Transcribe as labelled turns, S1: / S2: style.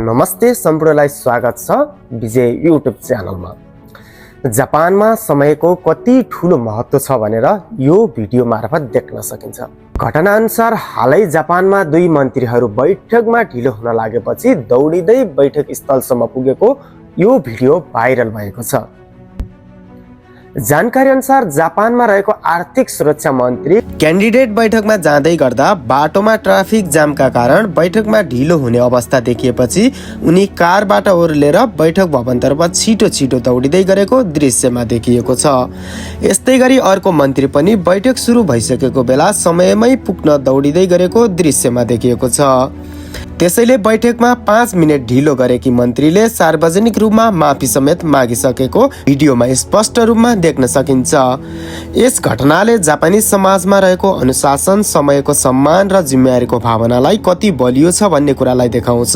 S1: नमस्ते सम्पूर्णलाई स्वागत छ विजय युट्युब च्यानलमा। जापानमा समयको कति ठूलो महत्व छ भनेर यो भिडियो मार्फत देख्न सकिन्छ। घटनाअनुसार हालै जापानमा दुई मन्त्रीहरू बैठकमा ढिलो हुन लागेपछि दौडिँदै बैठक स्थलसम्म पुगेको यो भिडियो भाइरल भएको छ। जानकारी अनुसार जापानमा रहेको आर्थिक सुरक्षा मन्त्री क्यान्डिडेट बैठकमा जाँदै गर्दा बाटोमा ट्राफिक जामका कारण बैठकमा ढिलो हुने अवस्था देखिएपछि उनी कारबाट ओर्लेर बैठक भवनतर्फ छिटो दौडिँदै गरेको दृश्यमा देखिएको छ। यस्तै गरी अर्को मन्त्री पनि बैठक सुरु भइसकेको बेला समयमै पुग्न दौडिँदै गरेको दृश्यमा देखिएको छ। त्यसैले बैठकमा 5 मिनेट ढिलो गरेकी मन्त्रीले सार्वजनिक रूपमा माफी समेत मागिसकेको भिडियोमा स्पष्ट रूपमा देख्न सकिन्छ। यस घटनाले जापानी समाजमा रहेको अनुशासन, समयको सम्मान र जिम्मेवारीको भावनालाई कति बलियो छ भन्ने कुरालाई देखाउँछ।